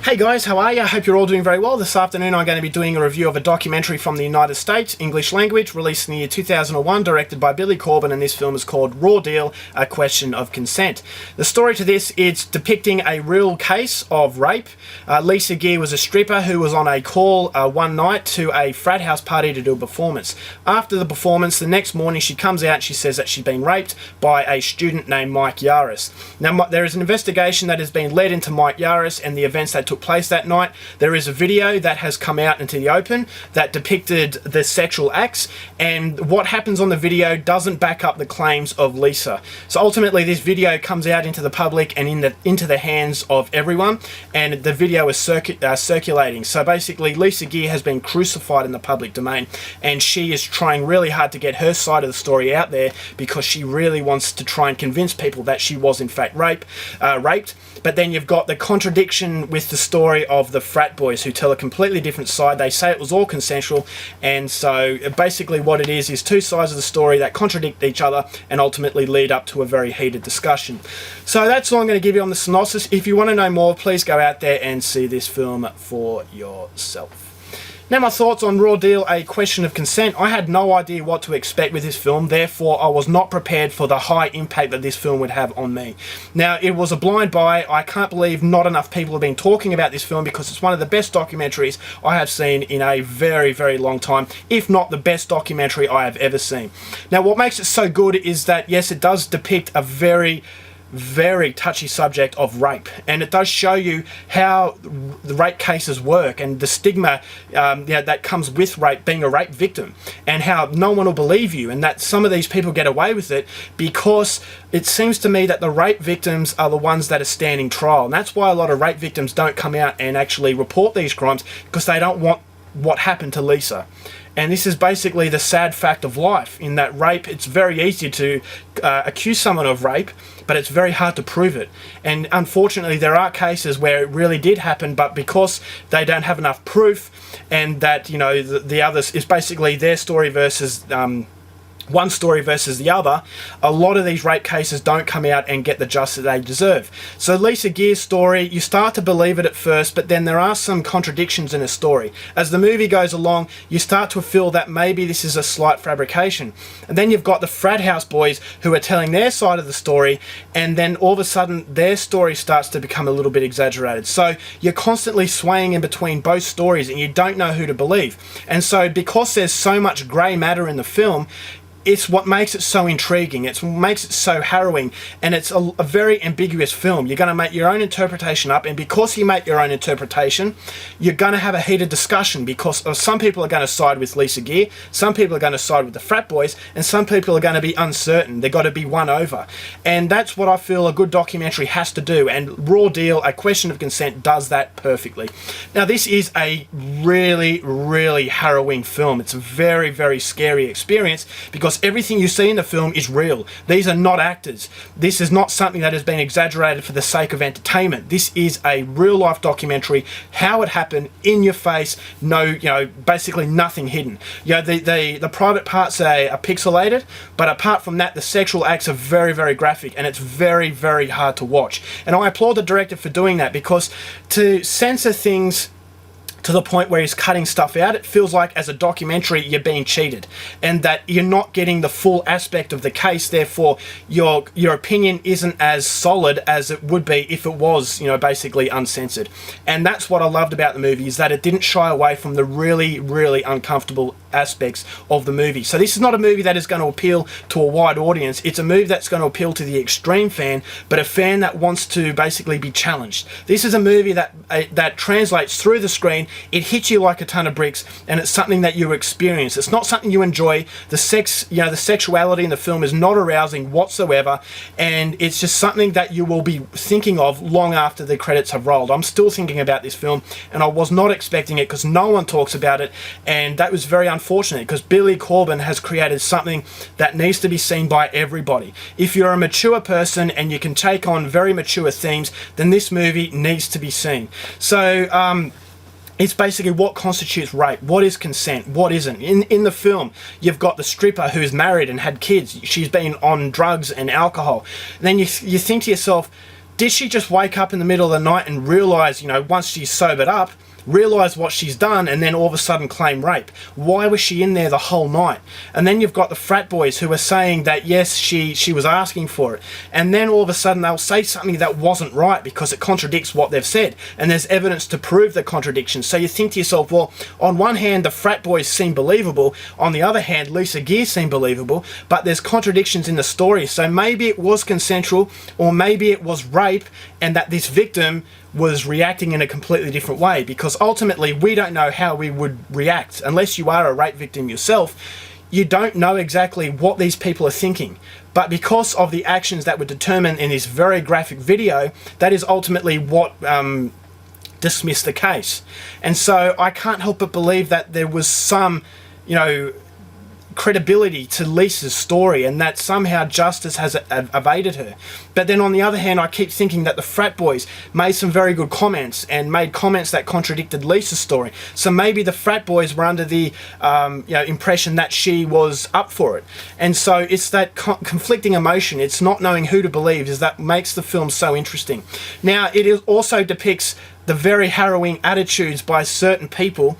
Hey guys, how are you? I hope you're all doing very well. This afternoon I'm going to be doing a review of a documentary from the United States, English language, released in the year 2001, directed by Billy Corben, and this film is called Raw Deal, A Question of Consent. The story to this is depicting a real case of rape. Lisa Gear was a stripper who was on a call one night to a frat house party to do a performance. After the performance, the next morning she comes out and she says that she's been raped by a student named Mike Yaris. Now there is an investigation that has been led into Mike Yaris and the events that took place that night. There is a video that has come out into the open that depicted the sexual acts, and what happens on the video doesn't back up the claims of Lisa. So ultimately this video comes out into the public and into the hands of everyone, and the video is circulating. So basically Lisa Gear has been crucified in the public domain, and she is trying really hard to get her side of the story out there because she really wants to try and convince people that she was in fact raped. But then you've got the contradiction with the story of the frat boys who tell a completely different side. They say it was all consensual, and so basically what it is two sides of the story that contradict each other and ultimately lead up to a very heated discussion. So that's all I'm going to give you on the synopsis. If you want to know more, please go out there and see this film for yourself. Now my thoughts on Raw Deal, A Question of Consent. I had no idea what to expect with this film, therefore I was not prepared for the high impact that this film would have on me. Now it was a blind buy. I can't believe not enough people have been talking about this film because it's one of the best documentaries I have seen in a very, very long time, if not the best documentary I have ever seen. Now what makes it so good is that yes, it does depict a very touchy subject of rape, and it does show you how the rape cases work and the stigma that comes with rape, being a rape victim, and how no one will believe you, and that some of these people get away with it because it seems to me that the rape victims are the ones that are standing trial, and that's why a lot of rape victims don't come out and actually report these crimes, because they don't want what happened to Lisa. And this is basically the sad fact of life, in that rape, it's very easy to accuse someone of rape, but it's very hard to prove it. And unfortunately there are cases where it really did happen, but because they don't have enough proof, and that, you know, the others is basically their story versus one story versus the other, a lot of these rape cases don't come out and get the justice they deserve. So Lisa Gear's story, you start to believe it at first, but then there are some contradictions in the story. As the movie goes along, you start to feel that maybe this is a slight fabrication. And then you've got the frat house boys who are telling their side of the story, and then all of a sudden their story starts to become a little bit exaggerated. So you're constantly swaying in between both stories and you don't know who to believe. And so because there's so much grey matter in the film, it's what makes it so intriguing, it's what makes it so harrowing, and it's a very ambiguous film. You're going to make your own interpretation up, and because you make your own interpretation, you're going to have a heated discussion, because some people are going to side with Lisa Gear, some people are going to side with the frat boys, and some people are going to be uncertain. They've got to be won over. And that's what I feel a good documentary has to do, and Raw Deal, A Question of Consent does that perfectly. Now this is a really harrowing film. It's a very scary experience, because everything you see in the film is real. These are not actors. This is not something that has been exaggerated for the sake of entertainment. This is a real life documentary, how it happened, in your face, no, you know, basically nothing hidden. You know, the private parts are pixelated, but apart from that, the sexual acts are very graphic, and it's very hard to watch. And I applaud the director for doing that, because to censor things to the point where he's cutting stuff out, it feels like as a documentary you're being cheated, and that you're not getting the full aspect of the case, therefore your opinion isn't as solid as it would be if it was, you know, basically uncensored. And that's what I loved about the movie, is that it didn't shy away from the really uncomfortable aspects of the movie. So this is not a movie that is going to appeal to a wide audience. It's a movie that's going to appeal to the extreme fan, but a fan that wants to basically be challenged. This is a movie that translates through the screen. It hits you like a ton of bricks, and it's something that you experience. It's not something you enjoy. The sexuality in the film is not arousing whatsoever, and it's just something that you will be thinking of long after the credits have rolled. I'm still thinking about this film, and I was not expecting it because no one talks about it, and that was very unfortunate, because Billy Corben has created something that needs to be seen by everybody. If you're a mature person and you can take on very mature themes, then this movie needs to be seen. So it's basically what constitutes rape, what is consent, what isn't. In the film, you've got the stripper who's married and had kids. She's been on drugs and alcohol. And then you think to yourself, Did she just wake up in the middle of the night and realise, you know, once she's sobered up, realise what she's done and then all of a sudden claim rape? Why was she in there the whole night? And then you've got the frat boys who are saying that yes, she was asking for it, and then all of a sudden they'll say something that wasn't right because it contradicts what they've said, and there's evidence to prove the contradiction. So you think to yourself, well, on one hand the frat boys seem believable, on the other hand Lisa Gere seemed believable, but there's contradictions in the story. So maybe it was consensual, or maybe it was rape, and that this victim was reacting in a completely different way, because ultimately we don't know how we would react unless you are a rape victim yourself. You don't know exactly what these people are thinking, but because of the actions that were determined in this very graphic video, that is ultimately what dismissed the case. And so I can't help but believe that there was some, you know, credibility to Lisa's story, and that somehow justice has evaded her. But then on the other hand, I keep thinking that the frat boys made some very good comments and made comments that contradicted Lisa's story. So maybe the frat boys were under the impression that she was up for it. And so it's that conflicting emotion, it's not knowing who to believe, is that makes the film so interesting. Now it also depicts the very harrowing attitudes by certain people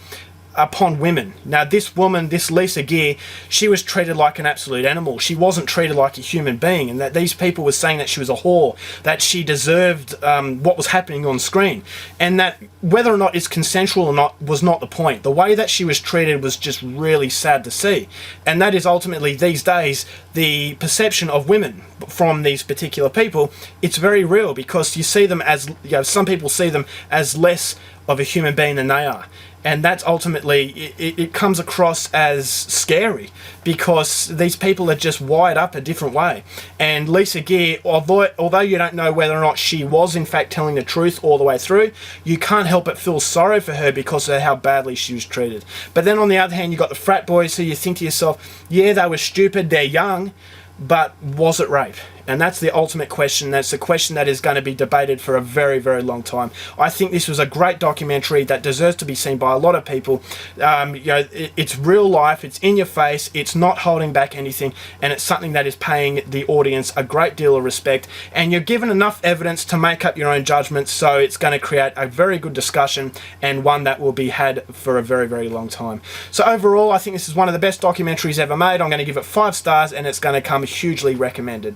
upon women. Now this woman, this Lisa Gere, she was treated like an absolute animal. She wasn't treated like a human being, and that these people were saying that she was a whore, that she deserved what was happening on screen, and that whether or not it's consensual or not was not the point. The way that she was treated was just really sad to see, and that is ultimately these days the perception of women from these particular people. It's very real, because you see them as, you know, some people see them as less of a human being than they are. And that's ultimately, it comes across as scary, because these people are just wired up a different way. And Lisa Gere, although you don't know whether or not she was in fact telling the truth all the way through, you can't help but feel sorry for her because of how badly she was treated. But then on the other hand, you've got the frat boys who you think to yourself, yeah, they were stupid, they're young, but was it rape? And that's the ultimate question. That's the question that is going to be debated for a very, very long time. I think this was a great documentary that deserves to be seen by a lot of people. It's real life, it's in your face, it's not holding back anything, and it's something that is paying the audience a great deal of respect. And you're given enough evidence to make up your own judgment, so it's going to create a very good discussion, and one that will be had for a very, very long time. So overall, I think this is one of the best documentaries ever made. I'm going to give it 5 stars, and it's going to come hugely recommended.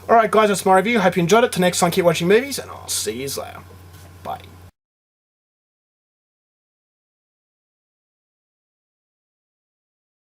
Alright guys, that's my review. Hope you enjoyed it. Till next time, keep watching movies, and I'll see you later.